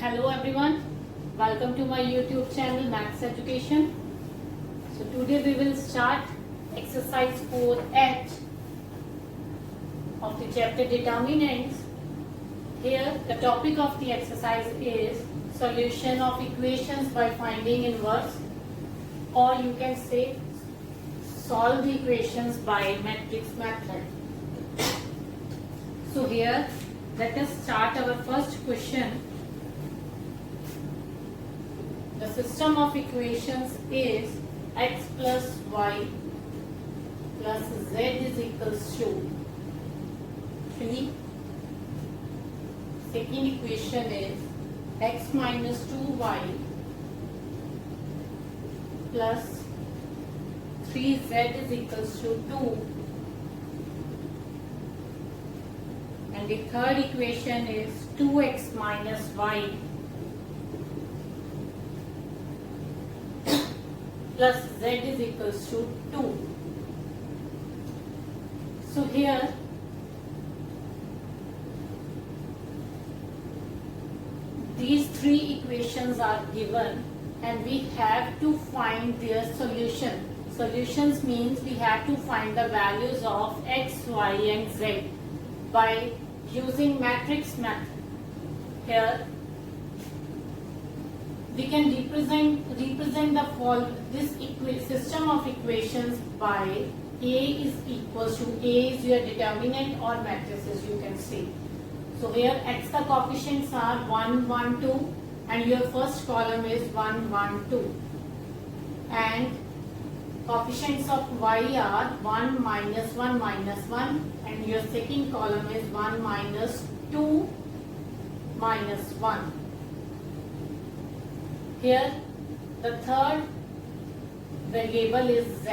Hello everyone, welcome to my YouTube channel Maths Education. So today we will start exercise 4H of the chapter determinants. Here the topic of the exercise is solution of equations by finding inverse, or you can say solve the equations by matrix method. So here let us start our first question. The system of equations is x plus y plus z is equals to 3. Second equation is x minus 2y plus 3z is equals to 2. And the third equation is 2x minus y plus z is equals to 2. So here these three equations are given and we have to find their solution. Solutions means we have to find the values of x, y and z by using matrix method. Here we can represent this system of equations by A is equals to A is your determinant or matrices, you can see. So here x the coefficients are 1, 1, 2 and your first column is 1, 1, 2. And coefficients of y are 1, minus 1, minus 1 and your second column is 1, minus 2, minus 1. Here the third variable is z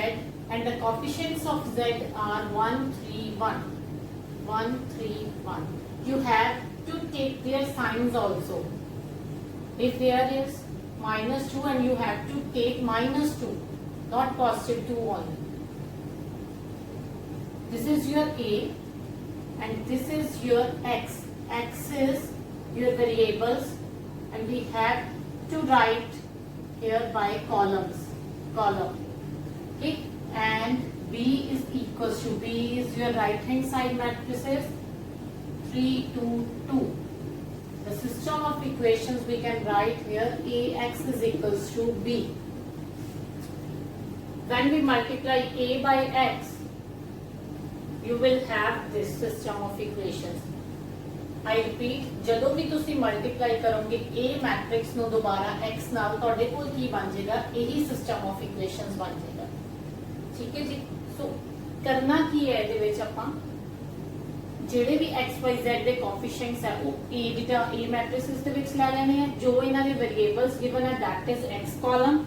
and the coefficients of z are 1, 3, 1. 1, 3, 1. You have to take their signs also. If there is minus 2 and you have to take minus 2, not positive 2 only. This is your A and this is your x. X is your variables and we have to write here by column. Okay, and B is equals to B is your right hand side matrices 3, 2, 2. The system of equations we can write here Ax is equals to B. When we multiply A by x, you will have this system of equations. I repeat, ਜਦੋਂ ਵੀ ਤੁਸੀਂ multiply ਕਰੋਗੇ A matrix ਨੂੰ ਦੁਬਾਰਾ x ਨਾਲ ਤੁਹਾਡੇ ਕੋਲ ਕੀ ਬਣ ਜਾਏਗਾ, ਇਹੀ ਸਿਸਟਮ ਆਫ ਇਕੁਏਸ਼ਨਸ ਬਣ ਜਾਏਗਾ। ਠੀਕ ਹੈ ਜੀ। ਸੋ ਕਰਨਾ ਕੀ ਹੈ ਇਹਦੇ ਵਿੱਚ ਆਪਾਂ ਜਿਹੜੇ ਵੀ x y z ਦੇ ਕੋਐਫੀਸ਼ੀਐਂਟਸ ਹੈ ਉਹ A ਮੈਟ੍ਰਿਕਸ ਦੇ ਵਿੱਚ ਲੈ ਲੈਣੇ ਆ। ਜੋ ਇਹਨਾਂ ਦੇ ਵੇਰੀਏਬਲਸ ਗਿਵਨ ਹੈ that is x column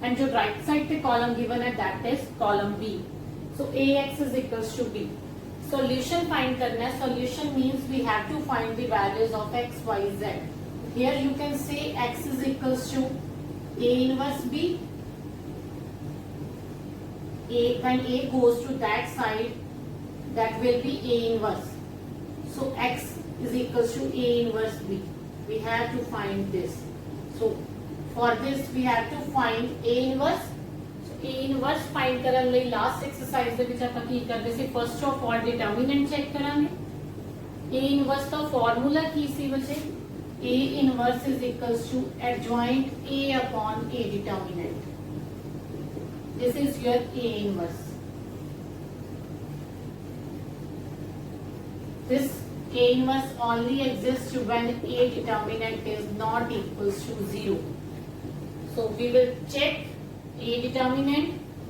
and ਜੋ ਰਾਈਟ ਸਾਈਡ ਤੇ ਕਾਲਮ ਗਿਵਨ ਹੈ that is column B. So Ax is equals to B. Solution find करना है. Solution means we have to find the values of x, y, z. Here you can say x is equals to A inverse B. When A goes to that side, that will be A inverse. So x is equals to A inverse B. We have to find this. So for this we have to find A inverse. A inverse find ਕਰਨ ਲਈ last exercise ਦੇ ਵਿੱਚ ਆਪਾਂ ਕੀ ਕਰਦੇ ਸੀ, first of all ਡਿਟਰਮੀਨੈਂਟ check ਕਰਾਂਗੇ। A inverse the formula ਕੀ ਸੀ ਬੱਚੇ, A inverse is equals to adjoint A upon A determinant. This is your A inverse. This A inverse only exists when A determinant is not equals to 0. So we will check A determinant.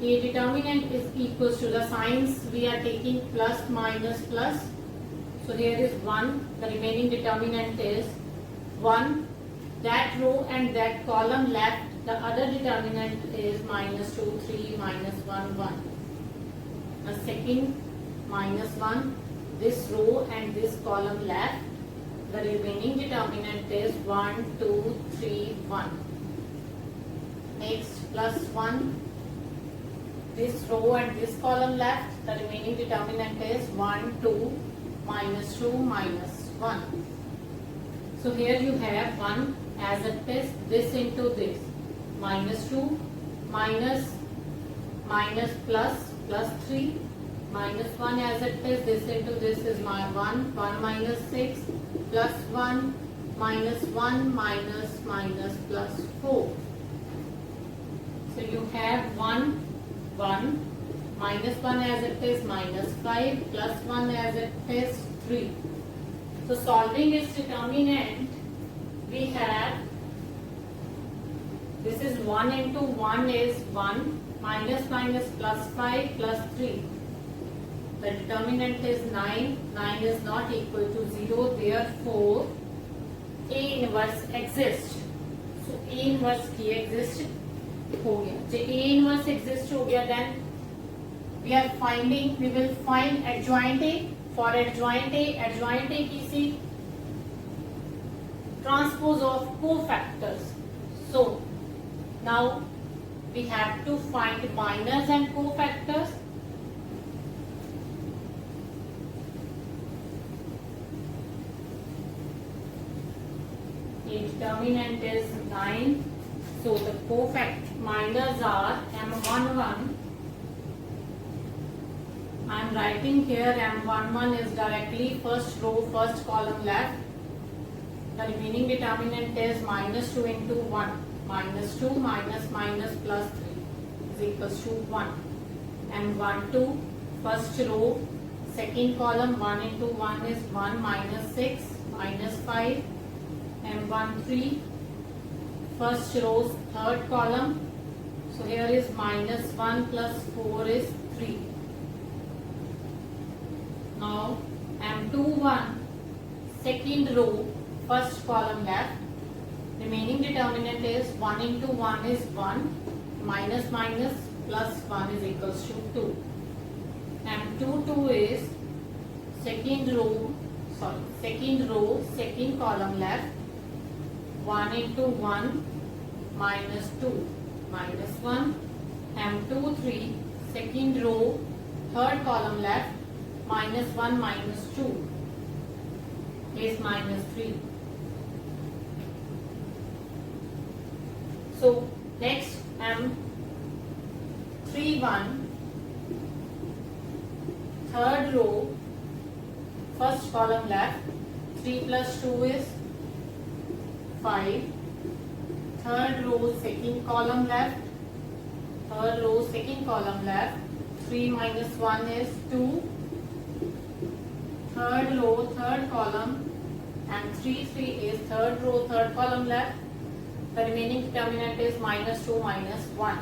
A determinant is equals to the signs we are taking plus, minus, plus. So here is 1. The remaining determinant is 1. That row and that column left. The other determinant is minus 2, 3, minus 1, 1. The second minus 1. This row and this column left. The remaining determinant is 1, 2, 3, 1. Next plus 1, this row and this column left, the remaining determinant is 1, 2, minus 2, minus 1. So here you have 1 as it is, this into this, minus 2, minus plus 3, minus 1 as it is, this into this is my 1 minus 6, plus 1, minus 1, minus plus 4. So you have 1, minus 1 as it is, minus 5, plus 1 as it is, 3. So solving its determinant, we have, this is 1 into 1 is 1, minus plus 5 plus 3. The determinant is 9, 9 is not equal to 0, therefore A inverse exists. So A inverse की exist हो गया. जब A inverse exist हो गया, then we will find adjoint A. For adjoint A किसी transpose of cofactors. So now we have to find minors and cofactors. The determinant is 9. So the minors are M11. I am writing here M11 is directly first row, first column left. The remaining determinant is minus 2 into 1. Minus 2 minus plus 3 is equals to 1. M12, first row, second column, 1 into 1 is 1, minus 6, minus 5. M13, first row, third column. So here is minus 1 plus 4 is 3. Now M21, second row, first column left. Remaining determinant is 1 into 1 is 1, minus plus 1 is equals to 2. M22 is second row, second column left. 1 into 1 minus 2, minus 1. M23, second row, third column left. Minus 1 minus 2 is minus 3. So next M31, third row, first column left. 3 plus 2 is 5. Third row, second column left. Third row, second column left. 3 minus 1 is 2. Third row, third column, and 3 is third row, third column left. The remaining determinant is minus 2 minus 1.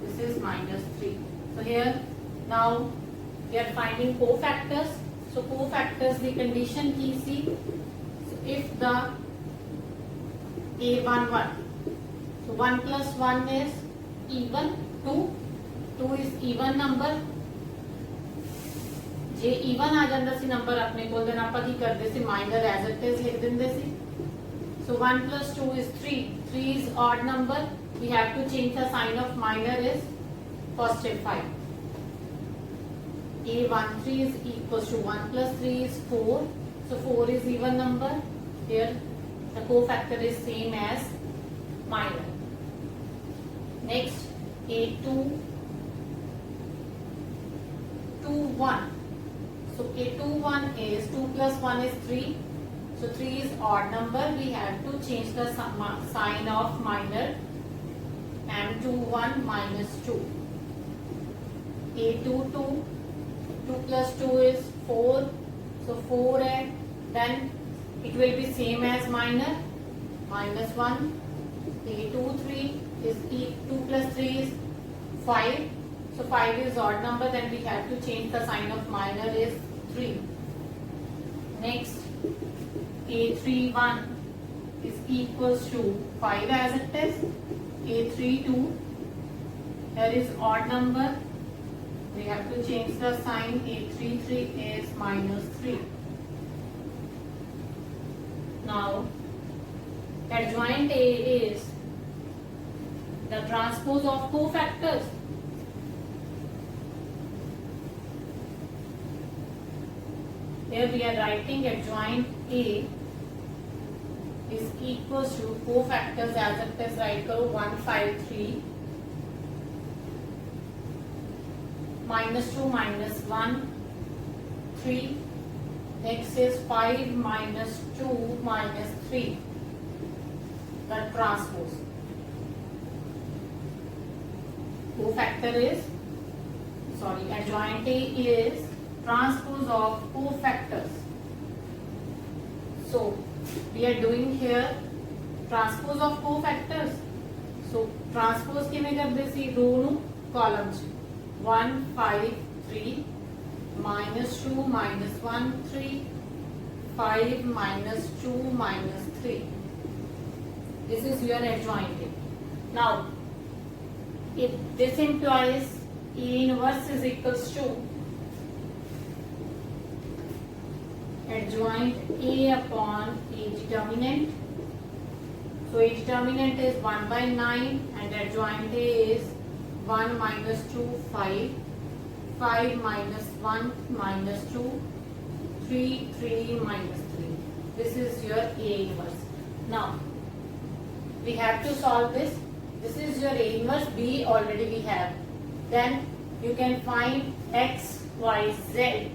This is minus 3. So here now we are finding cofactors. So cofactors, the condition key see. So if the A11, so 1 plus 1 is even, 2 is even number. J even आ जाता सी number अपने को, then आप की करते C minor as it is लिख देंगे सी. So 1 plus 2 is 3. 3 is odd number. We have to change the sign of minor is positive 5. A13 is equals to 1 plus 3 is 4. So 4 is even number. Here the cofactor is same as minor. Next A21. So A21 is 2 plus 1 is 3. So 3 is odd number. We have to change the sign of minor. M21 minus 2. A22, 2 plus 2 is 4. So 4 and then it will be same as minor. Minus 1. A23 is 2 plus 3 is 5. So 5 is odd number, then we have to change the sign of minor is 3. Next, A31 is equals to 5 as it is. A32, here is odd number. We have to change the sign. A33 is minus 3. Now, adjoint A is the transpose of cofactors. Here we are writing adjoint A is equals to cofactors as it is write करो 1 5 3 minus 2 minus 1 3. Next is 5 minus 2 minus 3. The transpose. Cofactor is adjoint A is transpose of cofactors. So we are doing here transpose of cofactors. So transpose किमें कर दे सी दोनों columns 1 5 3 minus 2 minus 1 3 5 minus 2 minus 3. This is your adjoint A. Now if this implies A inverse is equals to adjoint A upon A determinant. So A determinant is 1 by 9 and adjoint A is 1 minus 2 5 5 minus 1 minus 2 3 3 minus 3. This is your A inverse. Now we have to solve this. This is your A inverse. B already we have. Then you can find X, Y, Z.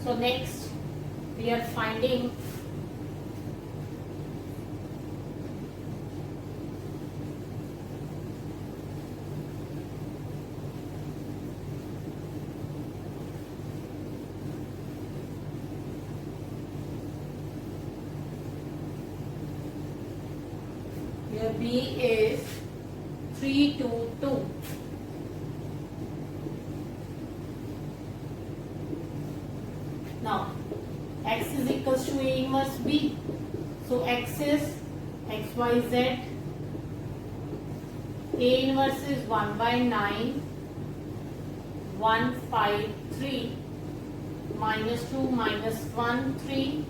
So next we are finding your B is 3 2 2. Now X is equals to A inverse B. So X is X Y Z. A inverse is 1 by 9 1 5 3 minus 2 minus 1 3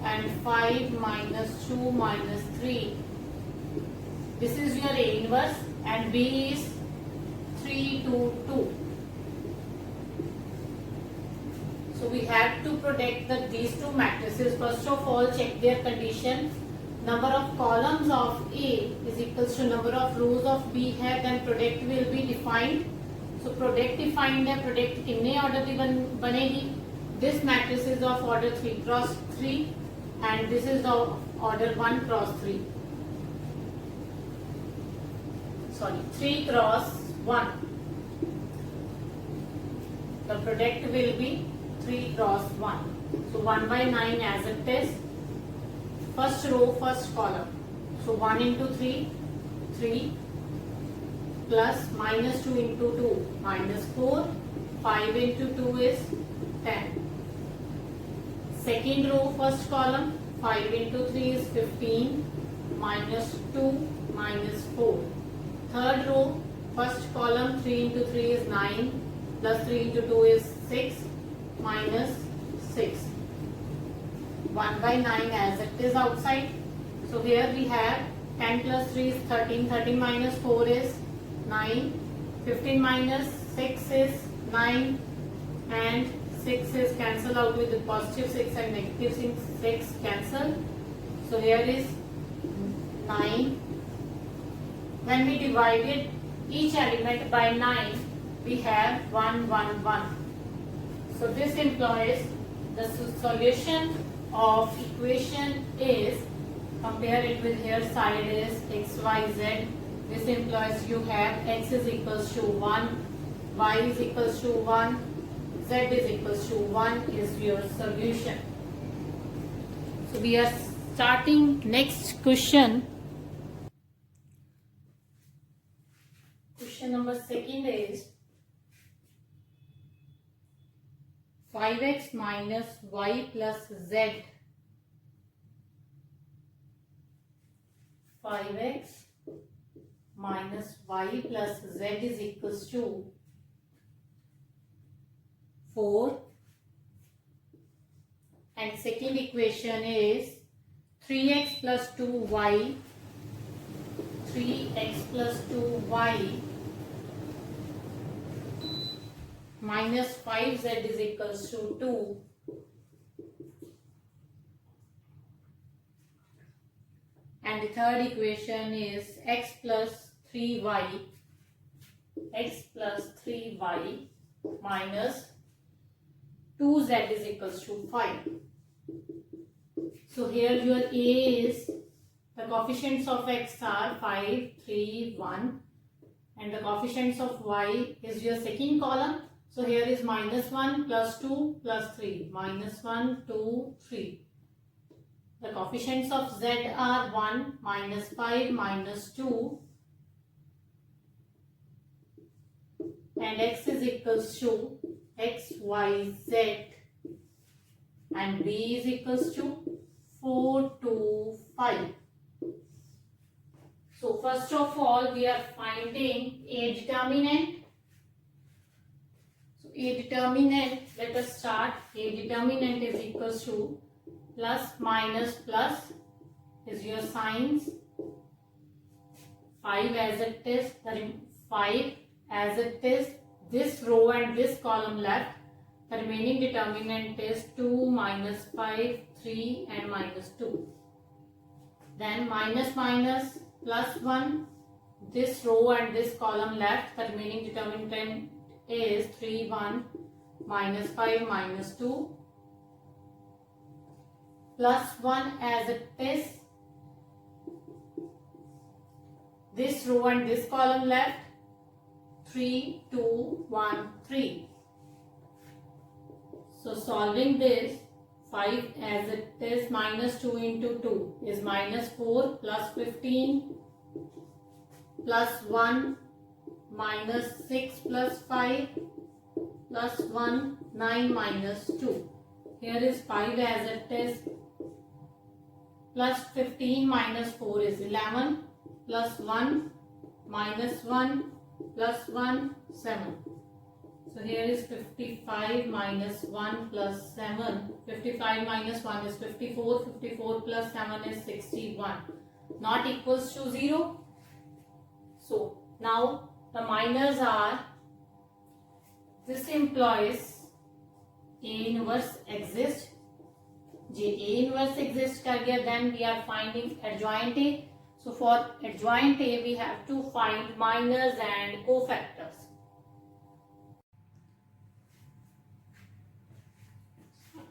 and 5 minus 2 minus 3. This is your A inverse and B is 3 2 2. So we have to protect these two matrices. First of all, check their condition. Number of columns of A is equals to number of rows of B है. Then product will be defined. So product defined है. Product कितने order की बनेगी? This matrix is of order 3 cross 3 and this is of order 1 cross 3. Sorry, 3 cross 1. The product will be 3 cross 1. So 1 by 9 as it is. First row, first column. So 1 into 3, 3 plus minus 2 into 2, minus 4. 5 into 2 is 10. Second row, first column. 5 into 3 is 15. Minus 2, minus 4. Third row, first column. 3 into 3 is 9. Plus 3 into 2 is 6. Minus 6. 1 by 9 as it is outside. So here we have 10 plus 3 is 13. 13 minus 4 is 9. 15 minus 6 is 9. And 6 is cancelled out with the positive 6 and negative 6 cancel. So here is 9. When we divided each element by 9, we have 1 1 1. So this implies the solution of equation is, compare it with here side is x, y, z. This implies you have x is equals to 1, y is equals to 1, z is equals to 1 is your solution. So we are starting next question. Question number second is 5x minus y plus z. 5x minus y plus z is equals to 4. And second equation is 3x plus 2y, 3x plus 2y minus 5z is equals to 2. And the third equation is x plus 3y, x plus 3y minus 2z is equals to 5. So here your A is, the coefficients of x are 5, 3, 1, and the coefficients of y is your second column. So here is minus 1 plus 2 plus 3, minus 1, 2, 3. The coefficients of z are 1, minus 5, minus 2, and x is equals to x, y, z, and b is equals to 4, 2, 5. So first of all we are finding a determinant. So a determinant, let us start. A determinant is equals to plus minus plus is your signs. 5 as it is, 5 as it is, this row and this column left. The remaining determinant is 2, minus 5, 3 and minus 2. Then minus minus plus 1, this row and this column left. The remaining determinant is 3, 1, minus 5, minus 2, plus 1 as it is, this row and this column left. 3, 2, 1, 3. So solving this, 5 as it is, minus 2 into 2 is minus 4, plus 15, plus 1, minus 6 plus 5, plus 1, 9 minus 2. Here is 5 as it is, plus 15 minus 4 is 11, plus 1, minus 1, plus 1, 7. So here is 55 minus 1 plus 7. 55 minus 1 is 54. 54 plus 7 is 61. Not equals to 0. So now the minors are, this implies A inverse exists. A inverse exists kar gaya, then we are finding adjoint A. So for adjoint A we have to find minors and cofactors.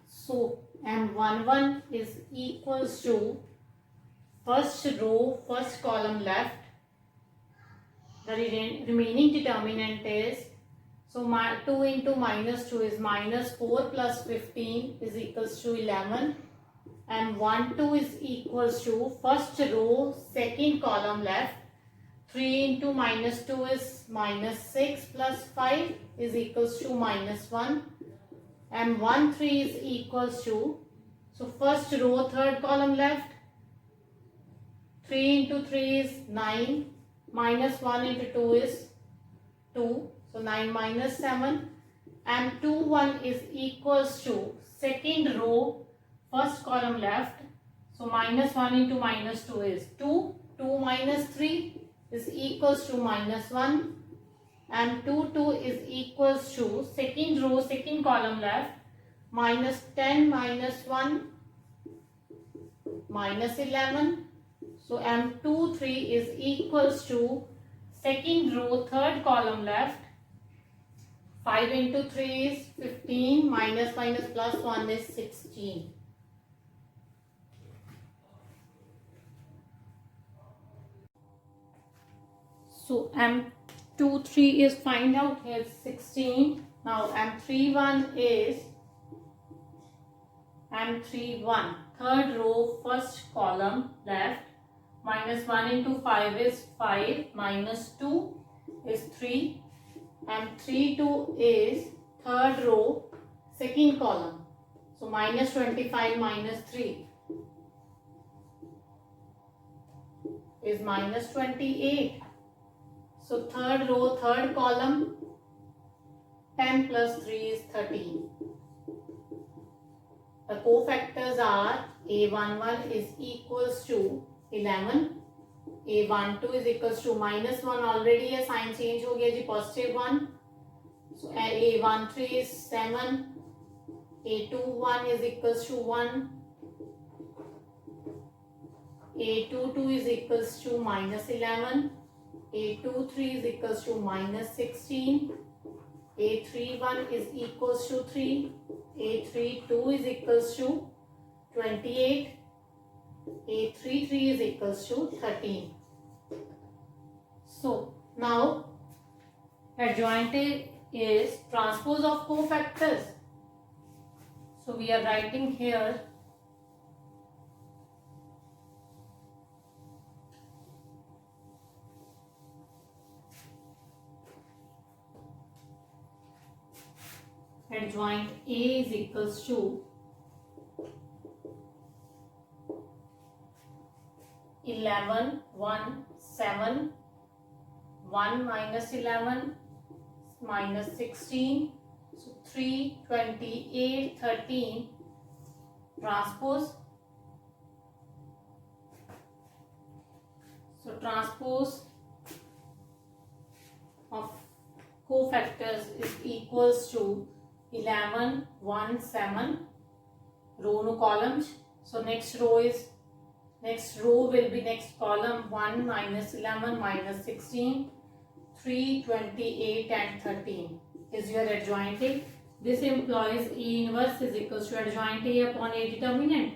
So M11 is equals to first row, first column left. The remaining determinant is, so 2 into minus 2 is minus 4 plus 15 is equals to 11. And 1, 2 is equals to first row, second column left. 3 into minus 2 is minus 6 plus 5 is equals to minus 1. And 1, 3 is equals to, so first row, third column left. 3 into 3 is 9. Minus 1 into 2 is 2. So 9 minus 7. And 2, 1 is equals to second row, first column left. So minus 1 into minus 2 is 2. 2 minus 3 is equals to minus 1. And 2, 2 is equals to second row, second column left. Minus 10 minus 1, minus 11. So M2, 3 is equals to second row, third column left. 5 into 3 is 15, minus minus plus 1 is 16. So M2, 3 is find out here 16. Now M3, 1 is M3, 1. Third row, first column left. Minus 1 into 5 is 5. Minus 2 is 3. And 3, 2 is third row, second column. So minus 25 minus 3 is minus 28. So third row, third column, 10 plus 3 is 13. The cofactors are A11 is equals to 11, A12 is equals to -1, already है sign change हो गया जी, +1. So A13 is 7, A21 is equals to 1, A22 is equals to -11, A23 is equals to -16, A31 is equals to 3, A32 is equals to 28, A33 is equals to 13. So now adjoint is transpose of cofactors. So we are writing here adjoint A is equals to 11, 1, 7, 1 minus 11 minus 16, so 3, 28, 13 transpose. So transpose of cofactors is equals to 11, 1, 7, row no columns. So next row will be next column 1 minus 11 minus 16, 3, 28 and 13 is your adjoint A. This implies A inverse is equals to adjoint A upon A determinant.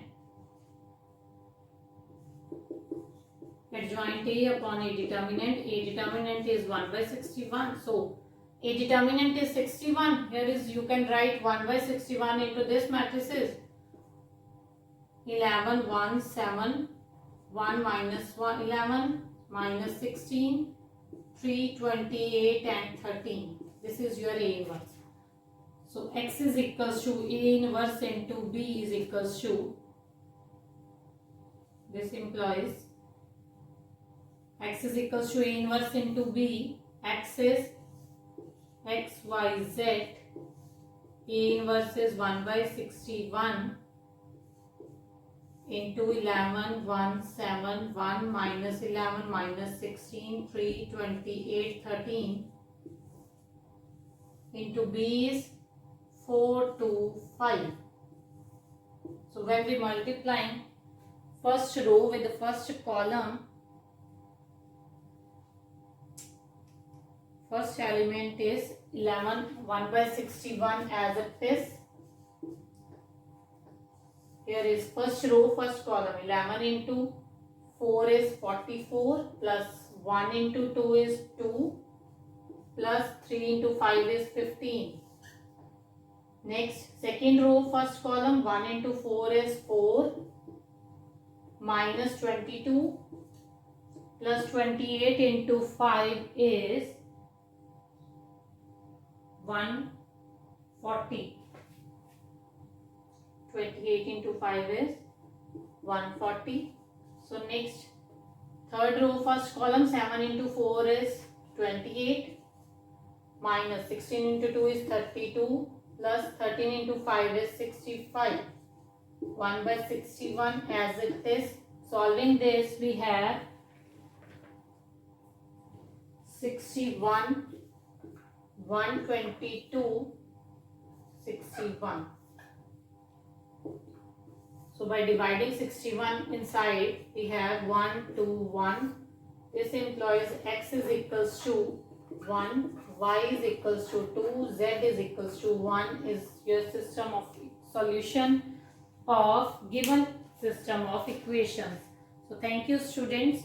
Adjoint A upon A determinant. A determinant is 1 by 61. So A determinant is 61. Here is you can write 1 by 61 into this matrices. 11, 1, 7, 1 minus 1, 11 minus 16, 3, 28 and 13. This is your A inverse. So X is equals to A inverse into B is equals to, this implies X is equals to A inverse into B. X is X, Y, Z. A inverse is 1 by 61 into 11, 1, 7, 1 minus 11 minus 16, 3, 28, 13 into B is 4, 2, 5. So when we multiply first row with the first column, first element is 11, 1 by 61 as it is. Here is first row, first column, 11 into 4 is 44, plus 1 into 2 is 2, plus 3 into 5 is 15. Next, second row, first column, 1 into 4 is 4, minus 22, plus 28 into 5 is 140. 28 into 5 is 140. So next, third row, first column, 7 into 4 is 28, minus 16 into 2 is 32, plus 13 into 5 is 65. 1 by 61 as it is. Solving this, we have 61, 122, 61. So by dividing 61 inside, we have 1, 2, 1. This implies X is equals to 1, Y is equals to 2, Z is equals to 1 is your system of solution of given system of equations. So thank you students.